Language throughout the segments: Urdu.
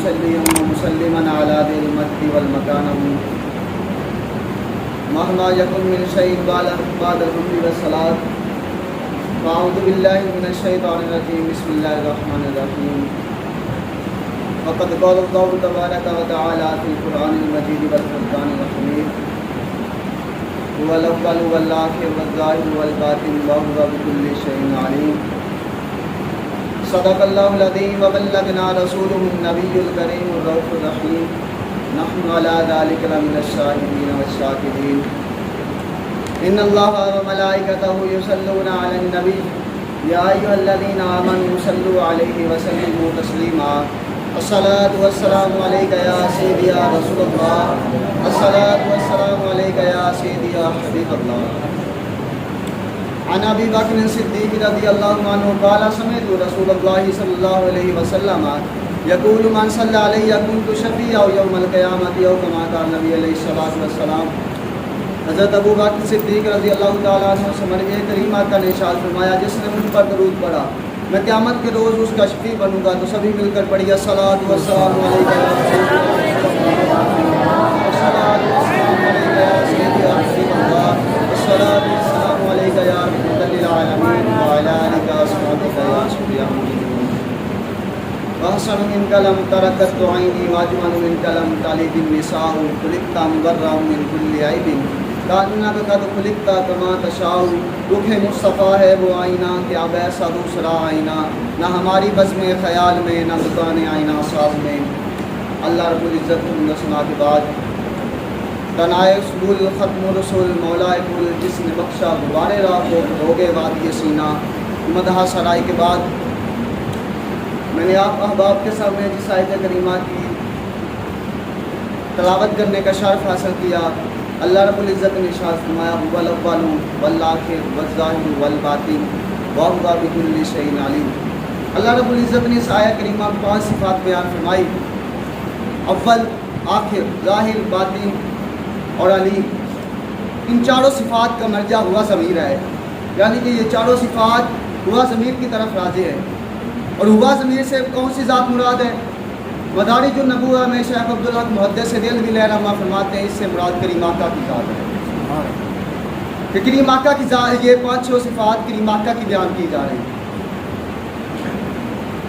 مصليا ومسلما على ذي المجد والمكان مهما يكن من شيء بعد الحمد والصلاة. فأعوذ بالله من الشيطان الرجيم. بسم الله الرحمن الرحيم. وقد قال الله تبارك وتعالى في القرآن المجيد والفرقان الحميد: هو الأول والآخر والظاهر والباطن وهو بكل شيء عليم. صدق الله العظيم وبلغنا رسوله النبي الكريم الرؤوف الرحيم. نحن على ذلك لمن الشاهدين والشاكرين. إن الله وملائكته يصلون على النبي يا أيها الذين آمنوا صلوا عليه وسلموا تسليما. الصلاة والسلام عليك يا سيدي يا رسول الله. الصلاة والسلام عليك يا سيدي يا حبيب الله. عن أبي بكر الصديق رضي الله عنه قال: سمعت رسول الله صلى الله عليه وسلم يقول: من صلى علي كنت شفيعا يوم القيامة أو كما قال النبي عليه الصلاة والسلام. حضرت ابو بکر صدیق رضی اللہ تعالیٰ عنہ سے مرضی کریم آقا نے ارشاد فرمایا: جس نے مجھ پر درود پڑھا میں قیامت کے روز اس کا شفیع بنوں گا. تو سبھی مل کر پڑھیے: الصلاۃ والسلام علیک یا رسول اللہ، الصلاۃ والسلام علیک یا سیدی یا حبیب اللہ، الصلاۃ والسلام علیک یا رحمۃ للعالمین وعلی آلک واصحابک یا شفیع المذنبین. وأحسن منك لم تركت عيني وأجمل منك لم تلد النساء. خلقت مبرأ من كل عيب كأنك قد خلقت كما تشاء. رخ مصطفیٰ ہے وہ آئینہ کہ اب ایسا دوسرا آئینہ نہ ہماری بزم خیال میں نہ دکان آئینہ ساز میں. اللہ رب العزت نے سنا کے بعد تنائے سبول ختم رسول مولا کل جس نے بخشا غبارے راہ کو ہوگے وادی سینہ. مدح سرائی کے بعد میں نے آپ احباب کے سامنے جس آیت کریمہ کی تلاوت کرنے کا شرف حاصل کیا. اللہ رب العزت نے ارشاد فرمایا: هو الاول والآخر والظاہر والباطن وهو بكل شيء علیم. اللہ رب العزت نے اس آیت کریمہ میں 5 صفات بیان فرمائی: اول، آخر، ظاہر، باطن اور علیم. ان چاروں صفات کا مرجع ہوا ضمیر ہے، یعنی کہ یہ چاروں صفات ہوا ضمیر کی طرف راجع ہے. اور ہوا ضمیر سے کون سی ذات مراد ہے؟ مدارج النبوہ میں شیخ عبدالحق محدث دہلوی رحمہ فرماتے ہیں اس سے مراد کریم آقا کی ذات ہے. کہ کریم آقا کی ذات، یہ 5 صفات کریم آقا کی بیان کی جا رہی ہیں.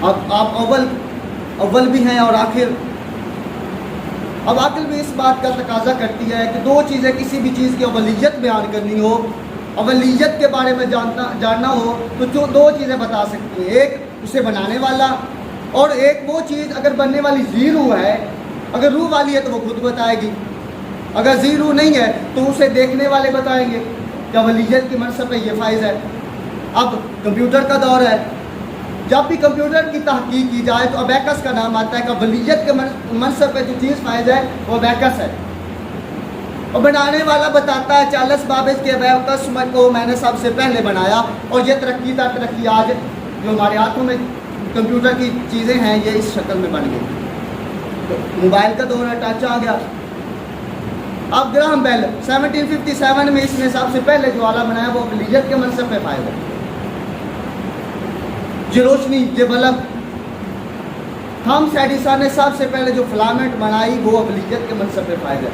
اب آپ اول بھی ہیں اور آخر. اب عقل بھی اس بات کا تقاضا کرتی ہے کہ 2 چیزیں کسی بھی چیز کی اولیت بیان کرنی ہو، اولیت کے بارے میں جاننا ہو تو جو 2 چیزیں بتا سکتی ہیں: ایک اسے بنانے والا، اور ایک وہ چیز اگر بننے والی ذی روح ہے، اگر روح والی ہے تو وہ خود بتائے گی، اگر ذی روح نہیں ہے تو اسے دیکھنے والے بتائیں گے. کہ اولیت کی منصب پہ یہ فائز ہے. اب کمپیوٹر کا دور ہے، جب بھی کمپیوٹر کی تحقیق کی جائے تو ابیکس کا نام آتا ہے کہ اولیت کے منصب پہ جو چیز فائز ہے وہ ابیکس ہے. اور بنانے والا بتاتا ہے 40 بابس کے ابیکس کو میں نے سب سے پہلے بنایا اور یہ ترقی آج جو ہمارے ہاتھوں میں کمپیوٹر کی چیزیں ہیں یہ اس شکل میں بن گئی. تو موبائل کا دور ہے، ٹچ آ گیا. اب گراہم بیل 1757 میں اس نے سب سے پہلے جو آلہ بنایا وہ اولیت کے منصب پہ فائز ہے. یہ روشنی، یہ بلب. تھامس ایڈیسن نے سب سے پہلے جو فلامنٹ بنائی وہ اولیت کے منصب پہ فائز ہے.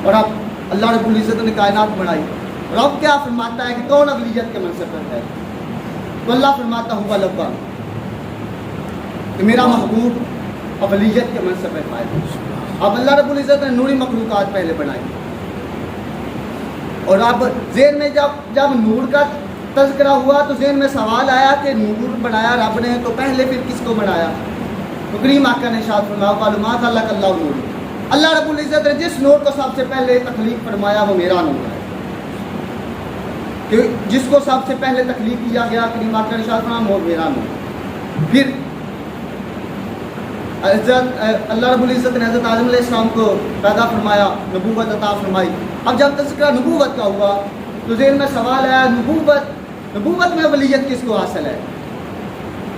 اور اب اللہ رب العزت نے کائنات بنائی. رب کیا فرماتا ہے کہ کون اولیت کے منصب پہ ہے؟ تو اللہ فرماتا ہوا لبا کہ میرا محبوب اولیت کے منصب پہ فائز ہے. اب اللہ رب العزت نے نوری مخلوقات پہلے بنائی. اور اب ذہن میں جب نور کا تذکرہ ہوا تو ذہن میں سوال آیا کہ نور بنایا رب نے تو پہلے پھر کس کو بنایا؟ تو کریم آقا نے ارشاد فرمایا: ما خلق اللہ نور. اللہ رب العزت نے جس نور کو سب سے پہلے تخلیق فرمایا وہ میرا نور ہے. کہ جس کو سب سے پہلے تخلیق کیا گیا کریم آقا نے ارشاد فرمایا وہ میرا نور. پھر اللہ رب العزت نے حضرت آدم علیہ السلام کو پیدا فرمایا، نبوت عطا فرمائی. اب جب تذکرہ نبوت کا ہوا تو ذہن میں سوال آیا نبوت میں اولیت کس کو حاصل ہے؟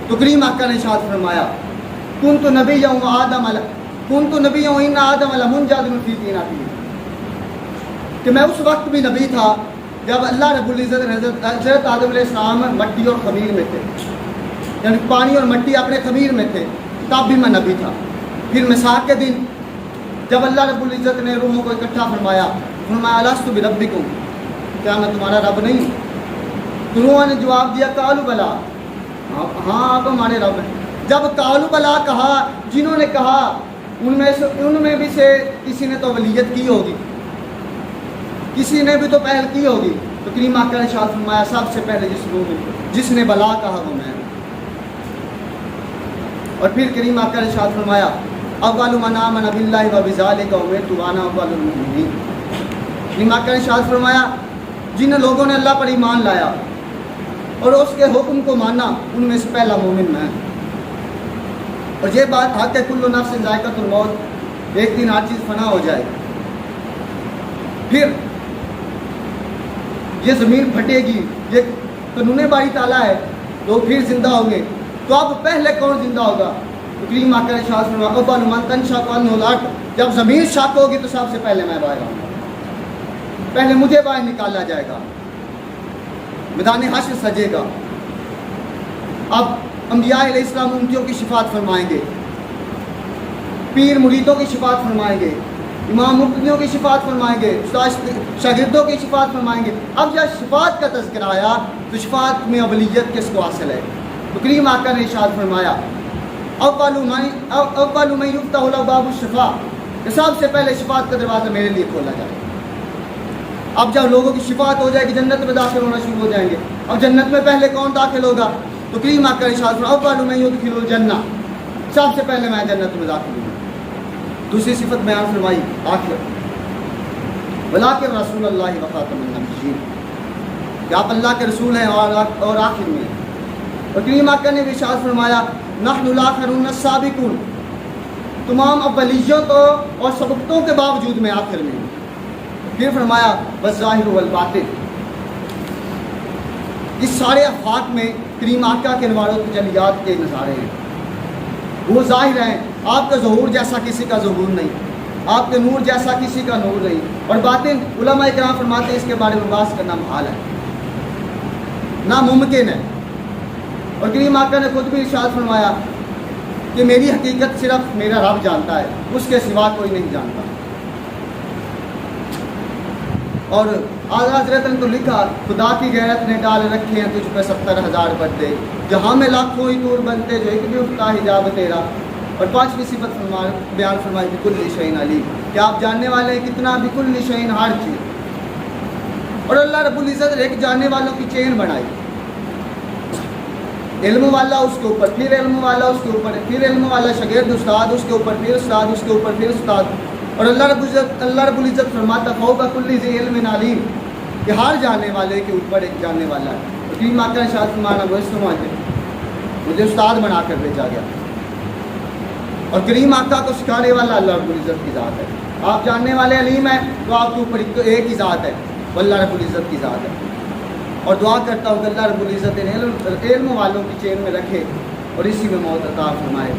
تو کریم آقا نے ارشاد فرمایا: کنت نبیّا و آدم ان آدم لمنجد فی طینۃ. کہ میں اس وقت بھی نبی تھا جب اللہ رب العزت نے حضرت آدم علیہ السلام مٹی اور خمیر میں تھے، یعنی پانی اور مٹی اپنے خمیر میں تھے، تب بھی میں نبی تھا. پھر مساق کے دن جب اللہ رب العزت نے روحوں کو اکٹھا فرمایا، فرمایا الست بربکم، کیا میں تمہارا رب نہیں؟ تو روحوں نے جواب دیا قالوا بلا، ہاں آپ ہمارے رب ہیں۔ جب قالوا بلا کہا، جنہوں نے کہا ان میں بھی سے کسی نے تو ولیت کی ہوگی، کسی نے بھی تو پہل کی ہوگی، تو کریم آقا نے ارشاد فرمایا سب سے پہلے جس نے بلا کہا وہ میں۔ اور پھر کریم آقا نے ارشاد فرمایا اول من آمن باللہ وبذلک امرت وانا اول المؤمنین۔ کریم آقا نے ارشاد فرمایا جن لوگوں نے اللہ پر ایمان لایا اور اس کے حکم کو مانا، ان میں سے پہلا مومن میں۔ اور یہ بات حق ہے کل نفس ذائقۃ الموت، ایک دن ہر چیز فنا ہو جائے، پھر یہ زمین پھٹے گی، یہ قانون باری تعالیٰ ہے، لوگ پھر زندہ ہوں گے، تو اب پہلے کون زندہ ہوگا؟ تو کریم آقا نے ارشاد فرمایا اول من تنشق عنہ الارض، جب زمین شق ہوگی تو سب سے پہلے میں باہر آؤں گا، پہلے مجھے باہر نکالا جائے گا، میدان حشر سجے گا۔ اب انبیاء علیہ السلام امتیوں کی شفاعت فرمائیں گے، پیر مریدوں کی شفاعت فرمائیں گے، امام مقتدیوں کی شفاعت فرمائیں گے، شاگردوں کی شفاعت فرمائیں گے۔ اب جب شفاعت کا تذکرہ آیا تو شفاعت میں اولیت کس کو حاصل ہے؟ تو کریم آقا نے ارشاد فرمایا اول من یفتح له باب الشفاء، کہ سب سے پہلے شفاعت کا دروازہ میرے لیے کھولا جائے۔ اب جب لوگوں کی شفاعت ہو جائے گی جنت میں داخل ہونا شروع ہو جائیں گے۔ اب جنت میں پہلے کون داخل ہوگا؟ تو کریم آقا نے ارشاد فرمایا اول من یدخل الجنہ، سب سے پہلے میں جنت میں داخل ہوں۔ دوسری صفت بیان فرمائی آخر، ولکن رسول اللہ وخاتم النبیین، کہ آپ اللہ کے رسول ہیں اور آخر میں۔ اور کریم آقا نے بھی ارشاد فرمایا نحن الاخرون السابقون، تمام اولیوں تو اور سبقتوں کے باوجود میں آخر میں۔ پھر فرمایا والظاہر والباطن، اس سارے افاق میں کریم آقا کے انوار و تجلیات کے نظارے ہیں، وہ ظاہر ہیں، آپ کا ظہور جیسا کسی کا ظہور نہیں، آپ کے نور جیسا کسی کا نور نہیں، اور باطن علماء کرام فرماتے ہیں اس کے بارے میں بحث کرنا محال ہے، ناممکن ہے۔ اور کریم آقا نے خود بھی ارشاد فرمایا کہ میری حقیقت صرف میرا رب جانتا ہے، اس کے سوا کوئی نہیں جانتا۔ اور اعلیٰ حضرت نے تو لکھا خدا کی غیرت نے ڈال رکھے ہیں تجھ پہ 70,000 پردے، جہاں میں لاکھوں ہی نور بنتے جو ایک بھی اٹھتا حجاب تیرا۔ اور پانچویں صفت بیان فرمائی بکل شیء علیم، کہ آپ جاننے والے ہیں کتنا، بکل شیء ہر چیز۔ اور اللہ رب العزت نے ایک جاننے والوں کی چین بنائی، علم والا اس کے اوپر، پھر علم والا اس کے اوپر، پھر علم والا شاگرد استاد اس کے اوپر، پھر استاد اس کے اوپر، پھر استاد۔ اور اللہ رب العزت فرماتا فوق کل ذی علم علیم، کہ ہر جاننے والے کے اوپر ایک جاننے والا ہے۔ اور کریم آقا نے ارشاد فرمایا وہ اس مجھے استاد بنا کر بھیجا گیا، اور کریم آقا کو سکھانے والا اللہ رب العزت کی ذات ہے۔ آپ جاننے والے علیم ہیں تو آپ کے اوپر ایک ہی ذات ہے، وہ اللہ رب العزت کی ذات ہے۔ اور دعا کرتا ہوں کہ اللہ رب العزت علم والوں کی چین میں رکھے اور اسی میں موت عطا فرمائے۔